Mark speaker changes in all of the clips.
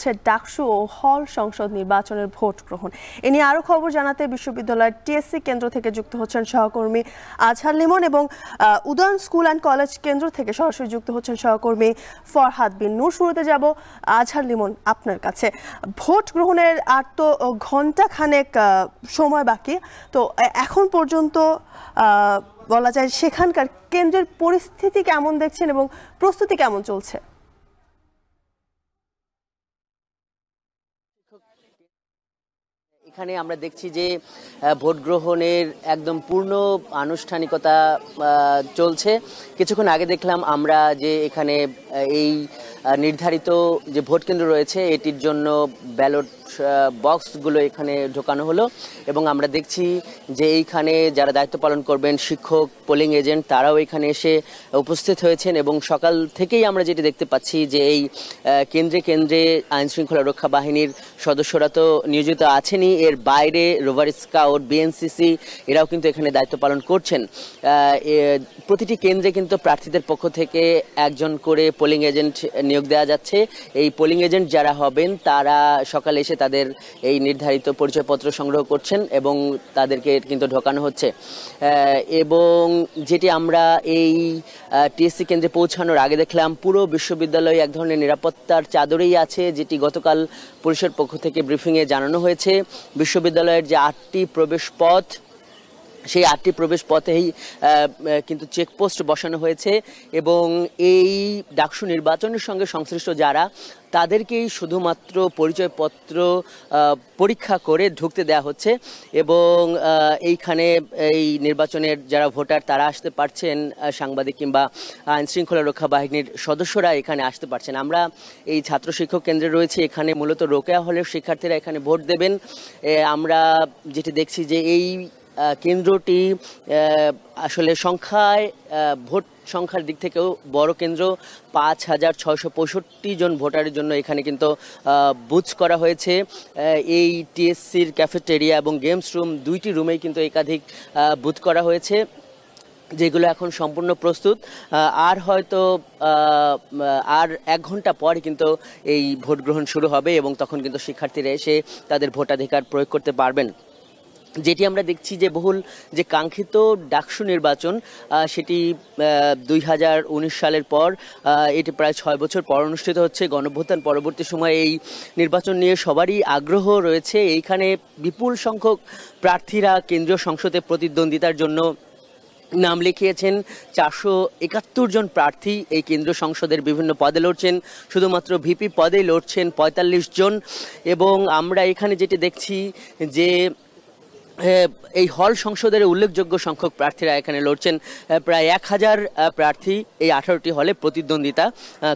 Speaker 1: হচ্ছে ডাকসু ও হল সংসদ নির্বাচনের ভোট গ্রহণ। এ নিয়ে আরো খবর জানাতে বিশ্ববিদ্যালয়ের টিএসসি কেন্দ্র থেকে যুক্ত হচ্ছেন সহকর্মী আজহার লিমন এবং উদয়ন স্কুল অ্যান্ড কলেজ কেন্দ্র থেকে সরাসরি যুক্ত হচ্ছেন সহকর্মী ফরহাদ বিন নূর। শুরুতে যাব আজহার লিমন আপনার কাছে। ভোট গ্রহণের আর তো ঘন্টা খানেক সময় বাকি, তো এখন পর্যন্ত বলা যায় সেখানকার কেন্দ্রের পরিস্থিতি কেমন দেখছেন এবং প্রস্তুতি কেমন চলছে?
Speaker 2: এখানে আমরা দেখছি যে ভোট গ্রহণের একদম পূর্ণ আনুষ্ঠানিকতা চলছে। কিছুক্ষণ আগে দেখলাম আমরা যে এখানে এই নির্ধারিত যে ভোট কেন্দ্র রয়েছে এটির জন্য ব্যালট বক্সগুলো এখানে ঢোকানো হলো এবং আমরা দেখছি যে এইখানে যারা দায়িত্ব পালন করবেন শিক্ষক, পোলিং এজেন্ট, তারাও এখানে এসে উপস্থিত হয়েছেন এবং সকাল থেকেই আমরা যেটি দেখতে পাচ্ছি যে এই কেন্দ্রে কেন্দ্রে আইনশৃঙ্খলা রক্ষা বাহিনীর সদস্যরা তো নিয়োজিত আছেনই, এর বাইরে রোভার স্কাউট, বিএনসিসি এরাও কিন্তু এখানে দায়িত্ব পালন করছেন। প্রতিটি কেন্দ্রে কিন্তু প্রার্থীদের পক্ষ থেকে একজন করে পোলিং এজেন্ট নিয়োগ দেওয়া যাচ্ছে। এই পোলিং এজেন্ট যারা হবেন তারা সকালে এসে তাদের এই নির্ধারিত পরিচয়পত্র সংগ্রহ করছেন এবং তাদেরকে কিন্তু ঢোকানো হচ্ছে। এবং যেটি আমরা এই টিএসসি কেন্দ্রে পৌঁছানোর আগে দেখলাম পুরো বিশ্ববিদ্যালয়ে এক ধরনের নিরাপত্তার চাদরেই আছে, যেটি গতকাল পুলিশের পক্ষ থেকে ব্রিফিংয়ে জানানো হয়েছে। বিশ্ববিদ্যালয়ের যে 8টি প্রবেশ পথ, সেই 8টি প্রবেশ পথেই কিন্তু চেকপোস্ট বসানো হয়েছে এবং এই ডাকসু নির্বাচনের সঙ্গে সংশ্লিষ্ট যারা তাদেরকেই শুধুমাত্র পরিচয়পত্র পরীক্ষা করে ঢুকতে দেওয়া হচ্ছে এবং এইখানে এই নির্বাচনের যারা ভোটার তারা আসতে পারছেন, সাংবাদিক কিংবা আইনশৃঙ্খলা রক্ষা বাহিনীর সদস্যরা এখানে আসতে পারছেন। আমরা এই ছাত্র শিক্ষক কেন্দ্রে রয়েছে, এখানে মূলত রোকেয়া হলের শিক্ষার্থীরা এখানে ভোট দেবেন। আমরা যেটি দেখছি যে এই কেন্দ্রটি আসলে সংখ্যায় ভোট সংখ্যার দিক থেকেও বড় কেন্দ্র। 5665 জন ভোটারের জন্য এখানে কিন্তু বুথ করা হয়েছে। এই টিএসসির ক্যাফেটেরিয়া এবং গেমস রুম, দুইটি রুমেই কিন্তু একাধিক বুথ করা হয়েছে, যেগুলো এখন সম্পূর্ণ প্রস্তুত। আর হয়তো আর 1 ঘন্টা পরে কিন্তু এই ভোট গ্রহণ শুরু হবে এবং তখন কিন্তু শিক্ষার্থীরা এসে তাদের ভোটাধিকার প্রয়োগ করতে পারবেন। যেটি আমরা দেখছি যে বহুল যে কাঙ্ক্ষিত ডাকসু নির্বাচন, সেটি 2019 সালের পর এটি প্রায় 6 বছর পর অনুষ্ঠিত হচ্ছে। গণঅভ্যুত্থান পরবর্তী সময়ে এই নির্বাচন নিয়ে সবারই আগ্রহ রয়েছে। এইখানে বিপুল সংখ্যক প্রার্থীরা কেন্দ্রীয় সংসদে প্রতিদ্বন্দ্বিতার জন্য নাম লিখিয়েছেন। 471 জন প্রার্থী এই কেন্দ্রীয় সংসদের বিভিন্ন পদে লড়ছেন, শুধুমাত্র ভিপি পদেই লড়ছেন 45 জন। এবং আমরা এখানে যেটি দেখছি যে এই হল সংসদের উল্লেখযোগ্য সংখ্যক প্রার্থীরা এখানে লড়ছেন। প্রায় 1000 প্রার্থী এই 18টি হলে প্রতিদ্বন্দ্বিতা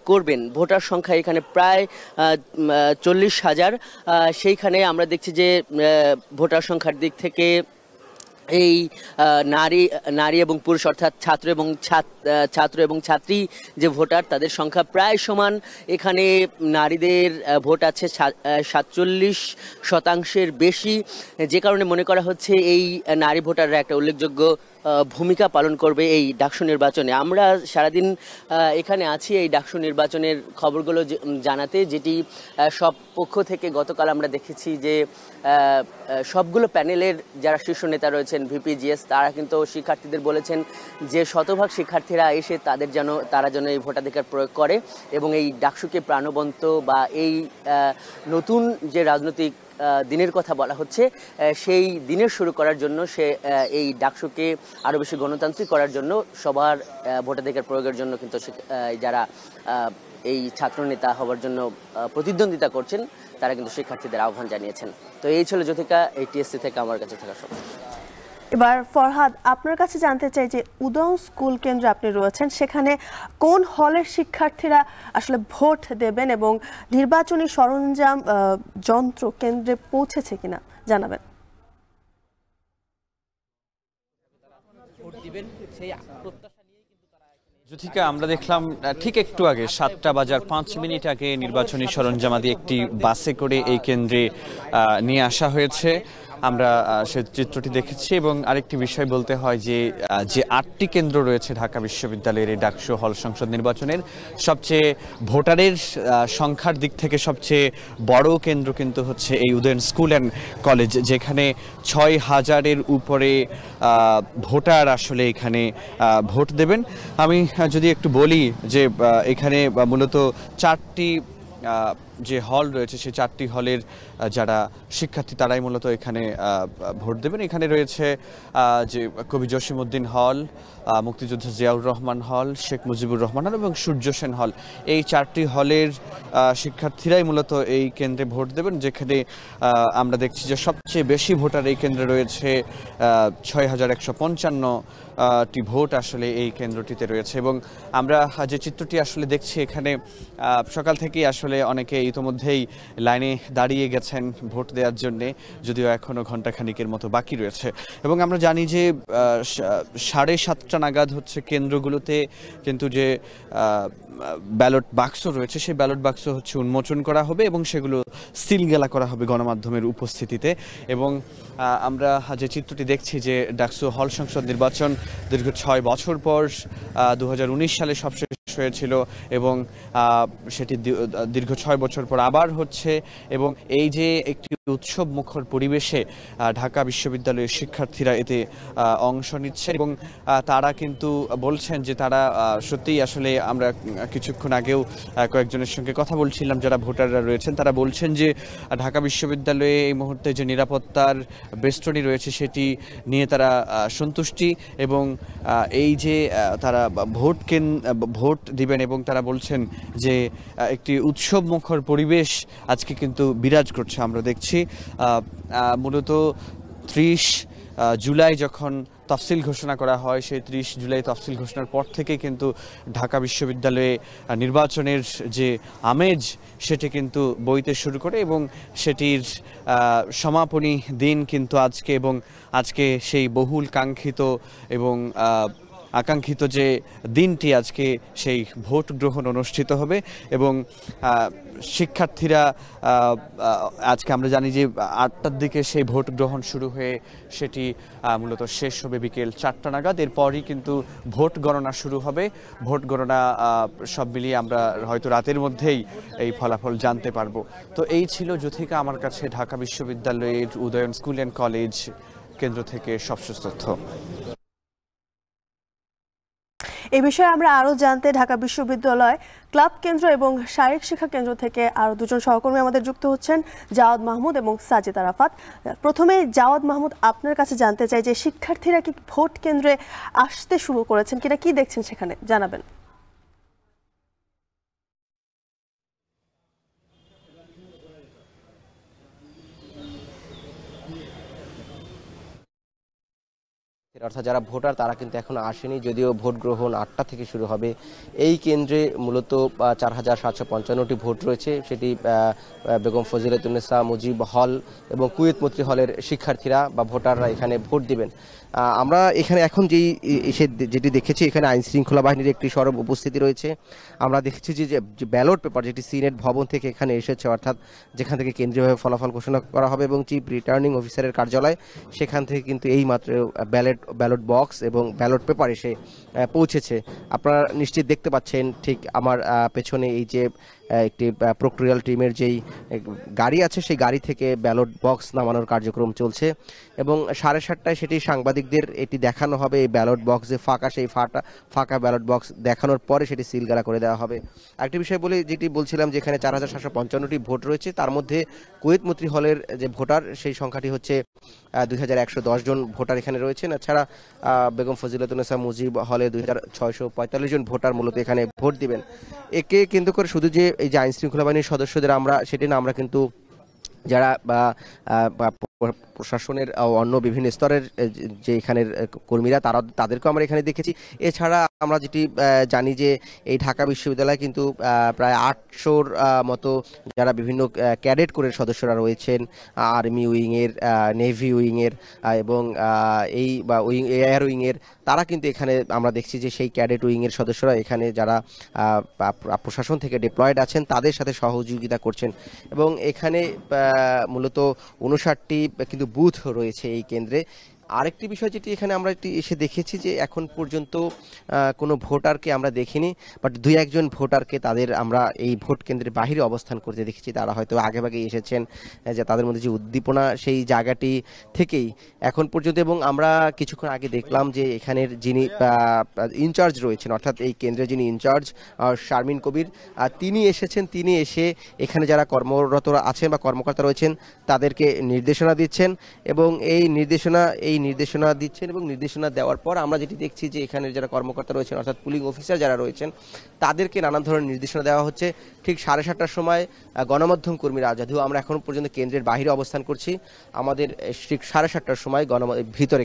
Speaker 2: করবেন। ভোটার সংখ্যা এখানে প্রায় 40,000। সেইখানে আমরা দেখছি যে ভোটার সংখ্যার দিক থেকে এই নারী এবং পুরুষ অর্থাৎ ছাত্র এবং ছাত্রী যে ভোটার তাদের সংখ্যা প্রায় সমান। এখানে নারীদের ভোট আছে 47% বেশি, যে কারণে মনে করা হচ্ছে এই নারী ভোটাররা একটা উল্লেখযোগ্য ভূমিকা পালন করবে এই ডাকসু নির্বাচনে। আমরা সারাদিন এখানে আছি এই ডাকসু নির্বাচনের খবরগুলো জানাতে, যেটি সব পক্ষ থেকে গতকাল আমরা দেখেছি যে সবগুলো প্যানেলের যারা শীর্ষ নেতা রয়েছেন, ভিপিজিএস, তারা কিন্তু শিক্ষার্থীদের বলেছেন যে শতভাগ শিক্ষার্থীরা এসে তারা যেন এই ভোটাধিকার প্রয়োগ করে এবং এই ডাকসুকে প্রাণবন্ত বা এই নতুন যে রাজনৈতিক দিনের কথা বলা হচ্ছে সেই দিনের শুরু করার জন্য এই ডাকসুকে আরও বেশি গণতান্ত্রিক করার জন্য সবার ভোটাধিকার প্রয়োগের জন্য কিন্তু যারা এই ছাত্রনেতা হওয়ার জন্য প্রতিদ্বন্দ্বিতা করছেন তারা কিন্তু শিক্ষার্থীদের আহ্বান জানিয়েছেন। তো এই ছিল জ্যোতিকা, এই টিএসসি থেকে আমার কাছে থাকা সব।
Speaker 1: এবার ফরহাদ, আপনার কাছে জানতে চাই যে উদয়ন স্কুল কেন্দ্রে আপনি রয়েছেন, সেখানে কোন হলের শিক্ষার্থীরা আসলে ভোট দেবেন এবং নির্বাচনী সরঞ্জাম যন্ত্র কেন্দ্রে পৌঁছেছে কিনা জানাবেন।
Speaker 3: জ্যোতিকা, আমরা দেখলাম ঠিক একটু আগে 7:05 আগে নির্বাচনী সরঞ্জামাদি একটি বাসে করে এই কেন্দ্রে নিয়ে আসা হয়েছে। আমরা সে চিত্রটি দেখেছি। এবং আরেকটি বিষয় বলতে হয় যে 8টি কেন্দ্র রয়েছে ঢাকা বিশ্ববিদ্যালয়ের এই ডাকসু হল সংসদ নির্বাচনের, সবচেয়ে ভোটারের সংখ্যার দিক থেকে সবচেয়ে বড় কেন্দ্র কিন্তু হচ্ছে এই উদয়ন স্কুল অ্যান্ড কলেজ, যেখানে 6,000-এর উপরে ভোটার আসলে এখানে ভোট দেবেন। আমি যদি একটু বলি যে এখানে মূলত 4টি যে হল রয়েছে, সেই 4টি হলের যারা শিক্ষার্থী তারাই মূলত এখানে ভোট দেবেন। এখানে রয়েছে যে কবি জসিমউদ্দিন হল, মুক্তিযোদ্ধা জিয়াউর রহমান হল, শেখ মুজিবুর রহমান হল এবং সূর্য সেন হল। এই 4টি হলের শিক্ষার্থীরাই মূলত এই কেন্দ্রে ভোট দেবেন, যেখানে আমরা দেখছি যে সবচেয়ে বেশি ভোটার এই কেন্দ্রে রয়েছে। 6,155টি ভোট আসলে এই কেন্দ্রটিতে রয়েছে। এবং আমরা যে চিত্রটি আসলে দেখছি এখানে সকাল থেকেই আসলে অনেকে ইতোমধ্যেই লাইনে দাঁড়িয়ে গেছেন ভোট দেওয়ার জন্যে, যদিও এখনও ঘণ্টাখানিকের মতো বাকি রয়েছে। এবং আমরা জানি যে 7:30 নাগাদ হচ্ছে কেন্দ্রগুলোতে কিন্তু যে ব্যালট বাক্স রয়েছে, সেই ব্যালট বাক্স হচ্ছে উন্মোচন করা হবে এবং সেগুলো সিলগালা করা হবে গণমাধ্যমের উপস্থিতিতে। এবং আমরা যে চিত্রটি দেখছি যে ডাকসু হল সংসদ নির্বাচন দীর্ঘ 6 বছর পর 2019 সালে সবশেষ হয়েছিল এবং সেটি দীর্ঘ 6 বছর পর আবার হচ্ছে। এবং এই যে একটি উৎসব মুখর পরিবেশে ঢাকা বিশ্ববিদ্যালয়ের শিক্ষার্থীরা এতে অংশ নিচ্ছে এবং তারা কিন্তু বলছেন যে তারা সত্যিই আসলে, আমরা কিছুক্ষণ আগেও কয়েকজনের সঙ্গে কথা বলছিলাম যারা ভোটাররা রয়েছেন, তারা বলছেন যে ঢাকা বিশ্ববিদ্যালয়ে এই মুহূর্তে যে নিরাপত্তার বেষ্টনী রয়েছে সেটি নিয়ে তারা সন্তুষ্টি এবং এই যে তারা ভোট দিবেন এবং তারা বলছেন যে একটি উৎসব মুখর পরিবেশ আজকে কিন্তু বিরাজ করছে। আমরা দেখছি মূলত 30 জুলাই যখন তফসিল ঘোষণা করা হয়, সেই 30 জুলাই তফসিল ঘোষণার পর থেকে কিন্তু ঢাকা বিশ্ববিদ্যালয়ে নির্বাচনের যে আমেজ সেটি কিন্তু বইতে শুরু করে এবং সেটির সমাপনী দিন কিন্তু আজকে। এবং আজকে সেই বহুল কাঙ্ক্ষিত এবং আকাঙ্ক্ষিত যে দিনটি, আজকে সেই ভোট গ্রহণ অনুষ্ঠিত হবে এবং শিক্ষার্থীরা আজকে আমরা জানি যে 8টার দিকে সেই ভোট গ্রহণ শুরু হয়ে সেটি মূলত শেষ হবে বিকেল 4টা নাগাদ। এরপরই কিন্তু ভোট গণনা শুরু হবে। ভোট গণনা সব মিলিয়ে আমরা হয়তো রাতের মধ্যেই এই ফলাফল জানতে পারবো। তো এই ছিল যুথিকা আমার কাছে ঢাকা বিশ্ববিদ্যালয়ের উদয়ন স্কুল অ্যান্ড কলেজ কেন্দ্র থেকে সবশেষ তথ্য।
Speaker 1: এই বিষয়ে আমরা আরো জানতে ঢাকা বিশ্ববিদ্যালয় ক্লাব কেন্দ্র এবং শারীরিক শিক্ষা কেন্দ্র থেকে আরো দুজন সহকর্মী আমাদের যুক্ত হচ্ছেন, জাওয়াদ মাহমুদ এবং সাজিদ আরাফাত। প্রথমে জাওয়াদ মাহমুদ, আপনার কাছে জানতে চাই যে শিক্ষার্থীরা কি ভোট কেন্দ্রে আসতে শুরু করেছেন কিনা, কি দেখছেন সেখানে জানাবেন।
Speaker 4: অর্থাৎ যারা ভোটার তারা কিন্তু এখন আসেনি, যদিও ভোট গ্রহণ 8টা থেকে শুরু হবে। এই কেন্দ্রে মূলত 4,755টি ভোট রয়েছে, সেটি বেগম ফজিলাতুন্নেসা মুজিব হল এবং কুয়েত মৈত্রী হলের শিক্ষার্থীরা বা ভোটাররা এখানে ভোট দিবেন। আমরা এখানে এখন যেটি দেখেছি, এখানে আইন শৃঙ্খলা বাহিনীর একটি সরব উপস্থিতি রয়েছে। আমরা দেখেছি যে ব্যালট পেপার যেটি সিনেট ভবন থেকে এখানে এসেছে, অর্থাৎ যেখান থেকে কেন্দ্রীয়ভাবে ফলাফল ঘোষণা করা হবে এবং চিফ রিটার্নিং অফিসারের কার্যালয়, সেখান থেকে কিন্তু এই মাত্র ব্যালট বক্স এবং ব্যালট পেপার এসে পৌঁছেছে। আপনারা নিশ্চিত দেখতে পাচ্ছেন ঠিক আমার পেছনে এই যে একটি প্রক্রিয়াল টিমের যেই গাড়ি আছে, সেই গাড়ি থেকে ব্যালট বক্স নামানোর কার্যক্রম চলছে এবং 7:30টায় সেটি সাংবাদিকদের এটি দেখানো হবে। এই ব্যালট বক্স যে ফাঁকা, সেই ফাঁকা ব্যালট বক্স দেখানোর পরে সেটি সিলগালা করে দেওয়া হবে। আরেকটি বিষয় বলি, যেটি বলছিলাম যে এখানে 4,755টি ভোট রয়েছে, তার মধ্যে কুয়েত মৈত্রী হলের যে ভোটার সেই সংখ্যাটি হচ্ছে 2,110 জন ভোটার এখানে রয়েছেন। এছাড়া বেগম ফজিলাতুন্নেসা মুজিব হলে 2,645 জন ভোটার মূলত এখানে ভোট দিবেন। একে কেন্দ্র করে শুধু যে এই যে আইন শৃঙ্খলা বাহিনীর সদস্যদের সেটি না, আমরা কিন্তু যারা প্রশাসনের অন্য বিভিন্ন স্তরের যে এখানের কর্মীরা তাদেরকেও আমরা এখানে দেখেছি। এছাড়া আমরা যেটি জানি যে এই ঢাকা বিশ্ববিদ্যালয়ে কিন্তু প্রায় 800-র মতো যারা বিভিন্ন ক্যাডেট কোরের সদস্যরা রয়েছেন, আর্মি উইংয়ের, নেভি উইংয়ের এবং এই বা এয়ার উইংয়ের, তারা কিন্তু এখানে আমরা দেখছি যে সেই ক্যাডেট উইংয়ের সদস্যরা এখানে যারা প্রশাসন থেকে ডিপ্লয়েড আছেন তাদের সাথে সহযোগিতা করছেন এবং এখানে মূলত 59টি কিন্তু বুথ রয়েছে এই কেন্দ্রে। আরেকটি বিষয় যেটি এখানে আমরা এসে দেখেছি যে এখন পর্যন্ত কোনো ভোটারকে আমরা দেখিনি, বাট দুই একজন ভোটারকে তাদের আমরা এই ভোট কেন্দ্রের বাইরে অবস্থান করতে দেখেছি। তারা হয়তো আগেভাগে এসেছেন, যে তাদের মধ্যে যে উদ্দীপনা সেই জায়গাটি থেকেই এখন পর্যন্ত। এবং আমরা কিছুক্ষণ আগে দেখলাম যে এখানের যিনি ইনচার্জ রয়েছেন, অর্থাৎ এই কেন্দ্রের যিনি ইনচার্জ শারমিন কবির, তিনি এসেছেন। তিনি এসে এখানে যারা কর্মরত আছেন বা কর্মকর্তা রয়েছেন তাদেরকে নির্দেশনা দিচ্ছেন এবং এই নির্দেশনা দিচ্ছেন। এবং নির্দেশনা দেওয়ার পর আমরা যেটি দেখছি যে এখানে যারা কর্মকর্তা রয়েছেন, অর্থাৎ পুলিং অফিসার যারা রয়েছেন, তাদেরকে নানান ধরনের নির্দেশনা দেওয়া হচ্ছে। ঠিক 7:30টার সময় গণমাধ্যম কর্মীরা, যদিও আমরা এখন পর্যন্ত কেন্দ্রের বাইরে অবস্থান করছি, আমাদের ঠিক 7:30টার সময়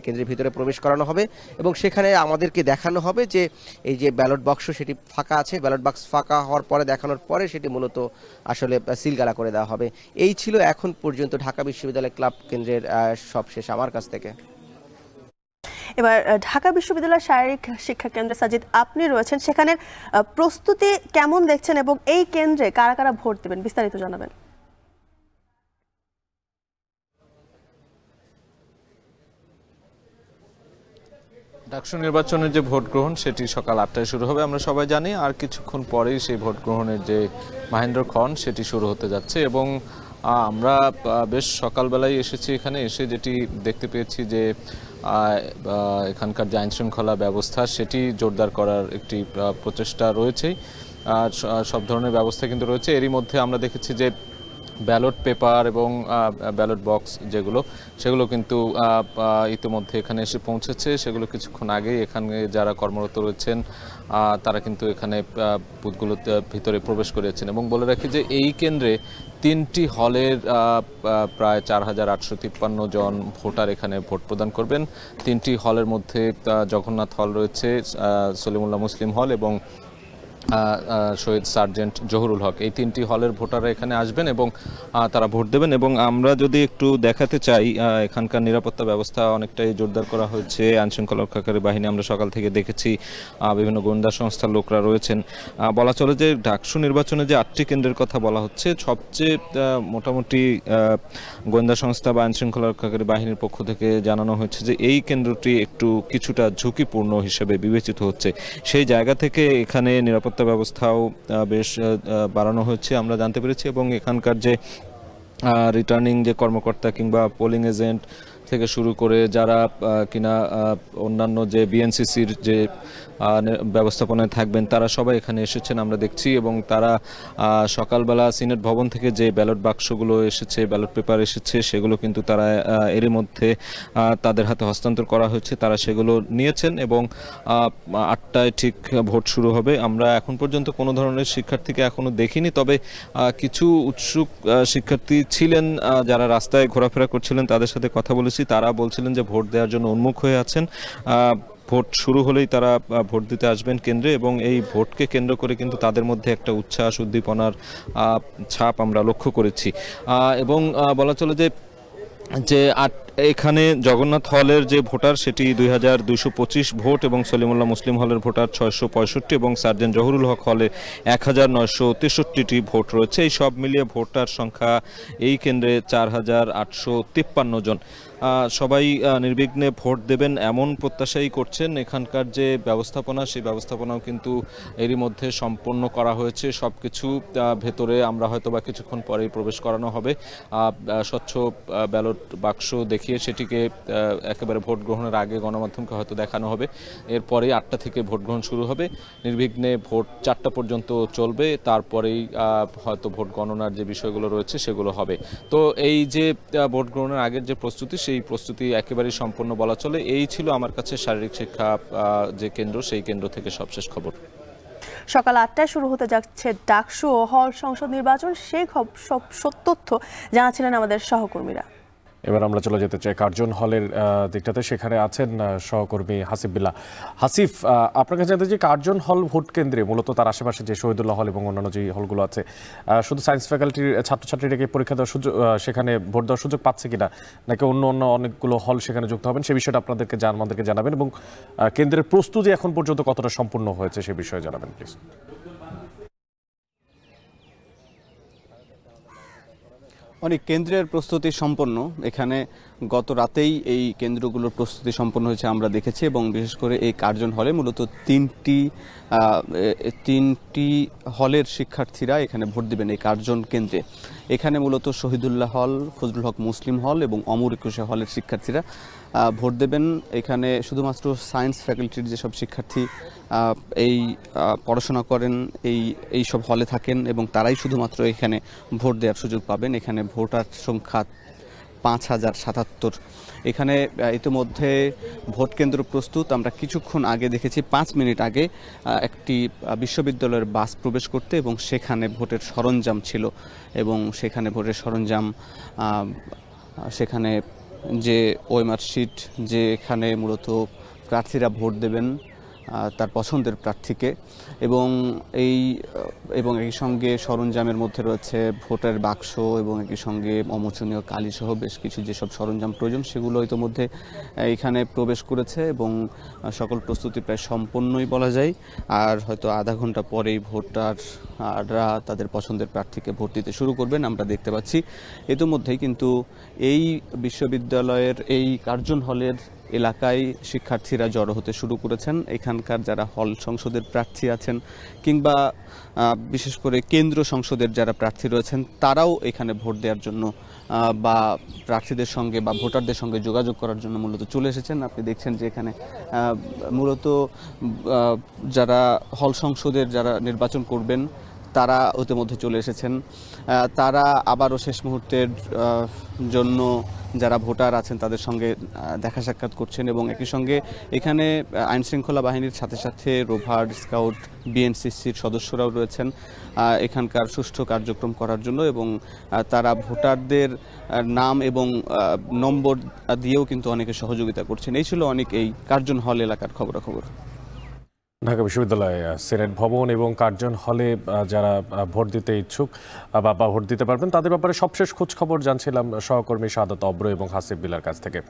Speaker 4: কেন্দ্রের ভিতরে প্রবেশ করানো হবে এবং সেখানে আমাদেরকে দেখানো হবে যে এই যে ব্যালট বাক্স সেটি ফাঁকা আছে। ব্যালট বাক্স ফাঁকা হওয়ার পরে দেখানোর পরে সেটি মূলত আসলে সিলগালা করে দেওয়া হবে। এই ছিল এখন পর্যন্ত ঢাকা বিশ্ববিদ্যালয় ক্লাব কেন্দ্রের সবশেষ আমার কাছ থেকে।
Speaker 1: এবার ঢাকা বিশ্ববিদ্যালয় শারীরিক শিক্ষা কেন্দ্রে সাজিদ আপনি রয়েছেন, সেখানের প্রস্তুতি কেমন দেখছেন এবং এই কেন্দ্রে কারা কারা ভোট দেবেন বিস্তারিত জানাবেন।
Speaker 5: ডাকসু নির্বাচনের যে ভোট গ্রহণ সেটি সকাল 8টায় শুরু হবে আমরা সবাই জানি, আর কিছুক্ষণ পরেই সেই ভোট গ্রহণের যে মাহেন্দ্রক্ষণ সেটি শুরু হতে যাচ্ছে। এবং আমরা বেশ সকালবেলায় এসেছি, এখানে এসে যেটি দেখতে পেয়েছি যে এখানকার যে আইনশৃঙ্খলা ব্যবস্থা সেটি জোরদার করার একটি প্রচেষ্টা রয়েছেই। সব ধরনের ব্যবস্থা কিন্তু রয়েছে। এরই মধ্যে আমরা দেখেছি যে ব্যালট পেপার এবং ব্যালট বক্স সেগুলো কিন্তু ইতিমধ্যে এখানে এসে পৌঁছেছে। সেগুলো কিছুক্ষণ আগেই এখানে যারা কর্মরত রয়েছেন তারা কিন্তু এখানে বুথগুলোতে ভিতরে প্রবেশ করেছেন। এবং বলে রাখি যে এই কেন্দ্রে 3টি হলের প্রায় 4853 জন ভোটার এখানে ভোট প্রদান করবেন। 3টি হলের মধ্যে জগন্নাথ হল রয়েছে, সলিমুল্লাহ মুসলিম হল এবং শহীদ সার্জেন্ট জহুরুল হক, এই 3টি হলের ভোটাররা এখানে আসবেন এবং তারা ভোট দেবেন। এবং আমরা যদি একটু দেখাতে চাই, এখানকার নিরাপত্তা ব্যবস্থা অনেকটাই জোরদার করা হয়েছে। আইনশৃঙ্খলা রক্ষাকারী বাহিনী আমরা সকাল থেকে দেখেছি, বিভিন্ন গোয়েন্দা সংস্থার লোকরা রয়েছেন। বলা চলে যে ডাকসু নির্বাচনে যে 8টি কেন্দ্রের কথা বলা হচ্ছে, সবচেয়ে মোটামুটি গোয়েন্দা সংস্থা বা আইনশৃঙ্খলা রক্ষাকারী বাহিনীর পক্ষ থেকে জানানো হয়েছে যে এই কেন্দ্রটি কিছুটা ঝুঁকিপূর্ণ হিসেবে বিবেচিত হচ্ছে। সেই জায়গা থেকে এখানে নিরাপত্তা ব্যবস্থাও বেশ বাড়ানো হয়েছে আমরা জানতে পেরেছি। এবং এখানকার যে রিটার্নিং যে কর্মকর্তা কিংবা পোলিং এজেন্ট থেকে শুরু করে যারা কিনা অন্যান্য যে বিএনসিসির যে ব্যবস্থাপনায় থাকবেন তারা সবাই এখানে এসেছেন আমরা দেখছি। এবং তারা সকালবেলা সিনেট ভবন থেকে যে ব্যালট বাক্সগুলো এসেছে, ব্যালট পেপার এসেছে, সেগুলো কিন্তু তারা এরই মধ্যে তাদের হাতে হস্তান্তর করা হয়েছে। তারা সেগুলো নিয়েছেন এবং 8টায় ঠিক ভোট শুরু হবে। আমরা এখন পর্যন্ত কোনো ধরনের শিক্ষার্থীকে এখনো দেখিনি, তবে কিছু উৎসুক শিক্ষার্থী ছিলেন যারা রাস্তায় ঘোরাফেরা করছিলেন, তাদের সাথে কথা বলেছি। তারা বলছিলেন যে ভোট দেওয়ার জন্য উন্মুখ হয়ে আছেন। ভোট শুরু হলেই তারা ভোট দিতে আসবেন কেন্দ্রে এবং এই ভোটকে কেন্দ্র করে কিন্তু তাদের মধ্যে একটা উচ্ছ্বাস উদ্দীপনার ছাপ আমরা লক্ষ্য করেছি। এবং বলা চলে যে এখানে জগন্নাথ হলের যে ভোটার সেটি 2225 ভোট এবং সলিমুল্লাহ মুসলিম হলের ভোটার 665 এবং সার্জেন্ট জহুরুল হক হলে 1963টি ভোট রয়েছে। এই সব মিলিয়ে ভোটার সংখ্যা এই কেন্দ্রে 4853 জন। সবাই নির্বিঘ্নে ভোট দেবেন এমন প্রত্যাশাই করছেন। এখানকার যে ব্যবস্থাপনা, সেই ব্যবস্থাপনাও কিন্তু এরই মধ্যে সম্পন্ন করা হয়েছে। সব কিছু ভেতরে আমরা হয়তো বা কিছুক্ষণ পরেই প্রবেশ করানো হবে। স্বচ্ছ ব্যালট বাক্স দেখিয়ে সেটিকে একেবারে ভোট গ্রহণের আগে গণমাধ্যমকে হয়তো দেখানো হবে। এরপরে 8টা থেকে ভোট গ্রহণ শুরু হবে, নির্বিঘ্নে ভোট 4টা পর্যন্ত চলবে। তারপরেই হয়তো ভোট গণনার যে বিষয়গুলো রয়েছে সেগুলো হবে। তো এই যে ভোট গ্রহণের আগের যে প্রস্তুতি, সেই প্রস্তুতি একেবারেই সম্পন্ন বলা চলে। এই ছিল আমার কাছে শারীরিক শিক্ষা যে কেন্দ্র, সেই কেন্দ্র থেকে সবশেষ খবর।
Speaker 1: সকাল 8টায় শুরু হতে যাচ্ছে ডাকসু ও হল সংসদ নির্বাচন, সেই সব তথ্য জানাচ্ছিলেন আমাদের সহকর্মীরা।
Speaker 6: এবার আমরা চলে যেতে চাই কার্জন হলের দিকটাতে, সেখানে আছেন সহকর্মী হাসিফ বিল্লাহ। হাসিফ, আপনার কাছে জানতে চাই কার্জন হল ভোট কেন্দ্রে মূলত তার আশেপাশে যে শহীদুল্লাহ হল এবং অন্যান্য যে হলগুলো আছে, শুধু সায়েন্স ফ্যাকাল্টির ছাত্রছাত্রীরাকে পরীক্ষা দেওয়ার সুযোগ, সেখানে ভোট দেওয়ার সুযোগ পাচ্ছে কিনা, নাকি অন্য অনেকগুলো হল সেখানে যুক্ত হবেন, সে বিষয়টা আমাদেরকে জানাবেন। এবং কেন্দ্রের প্রস্তুতি এখন পর্যন্ত কতটা সম্পূর্ণ হয়েছে সে বিষয়ে জানাবেন প্লিজ।
Speaker 7: অনেক কেন্দ্রের প্রস্তুতি সম্পন্ন। এখানে গত রাতেই এই কেন্দ্রগুলোর প্রস্তুতি সম্পন্ন হয়েছে আমরা দেখেছি, এবং বিশেষ করে এই কার্জন হলে মূলত তিনটি হলের শিক্ষার্থীরা এখানে ভোট দিবেন এই কার্জন কেন্দ্রে। এখানে মূলত শহীদুল্লাহ হল, ফজলুল হক মুসলিম হল এবং অমর একুশে হলের শিক্ষার্থীরা ভোট দেবেন। এখানে শুধুমাত্র সায়েন্স ফ্যাকাল্টির যেসব শিক্ষার্থী এই পড়াশোনা করেন, এই সব হলে থাকেন, এবং তারাই শুধুমাত্র এখানে ভোট দেওয়ার সুযোগ পাবেন। এখানে ভোটার সংখ্যা 5077। এখানে ইতিমধ্যে ভোট কেন্দ্র প্রস্তুত। আমরা কিছুক্ষণ আগে দেখেছি, 5 মিনিট আগে একটি বিশ্ববিদ্যালয়ের বাস প্রবেশ করতে, এবং সেখানে ভোটের সরঞ্জাম ছিল, এবং সেখানে ভোটের সরঞ্জাম, সেখানে যে ওএমআর শিট, যে এখানে মূলত প্রার্থীরা ভোট দেবেন তার পছন্দের প্রার্থীকে, এবং এই সঙ্গে সরঞ্জামের মধ্যে রয়েছে ভোটের বাক্স, এবং একই সঙ্গে অমোচনীয় কালি সহ বেশ কিছু যেসব সরঞ্জাম প্রয়োজন সেগুলো ইতিমধ্যে এখানে প্রবেশ করেছে, এবং সকল প্রস্তুতি প্রায় সম্পন্নই বলা যায়। আর হয়তো আধা ঘন্টা পরেই ভোটাররা তাদের পছন্দের প্রার্থীকে ভোট দিতে শুরু করবেন। আমরা দেখতে পাচ্ছি ইতিমধ্যেই কিন্তু এই বিশ্ববিদ্যালয়ের এই কার্জন হলের এলাকায় শিক্ষার্থীরা জড়ো হতে শুরু করেছেন। এখানকার যারা হল সংসদের প্রার্থী আছেন, কিংবা বিশেষ করে কেন্দ্র সংসদের যারা প্রার্থী রয়েছেন, তারাও এখানে ভোট দেওয়ার জন্য বা প্রার্থীদের সঙ্গে বা ভোটারদের সঙ্গে যোগাযোগ করার জন্য মূলত চলে এসেছেন। আপনি দেখছেন যে এখানে মূলত যারা হল সংসদের যারা নির্বাচন করবেন তারা ইতিমধ্যে চলে এসেছেন। তারা আবারও শেষ মুহূর্তের জন্য যারা ভোটার আছেন তাদের সঙ্গে দেখা সাক্ষাৎ করছেন, এবং একই সঙ্গে এখানে আইনশৃঙ্খলা বাহিনীর সাথে সাথে রোভার, স্কাউট, বিএনসিসির সদস্যরাও রয়েছেন এখানকার সুষ্ঠু কার্যক্রম করার জন্য, এবং তারা ভোটারদের নাম এবং নম্বর দিয়েও কিন্তু অনেকে সহযোগিতা করছেন। এই ছিল অনেক এই কার্জন হল এলাকার খবরাখবর।
Speaker 6: ঢাকা বিশ্ববিদ্যালয়ে সিনেট ভবন এবং কার্জন হলে যারা ভোট দিতে ইচ্ছুক বা ভোট দিতে পারবেন তাদের ব্যাপারে সবশেষ খোঁজ খবর জানছিলাম সহকর্মী সাদাত অব্র এবং হাসিব বিল্লার কাছ থেকে।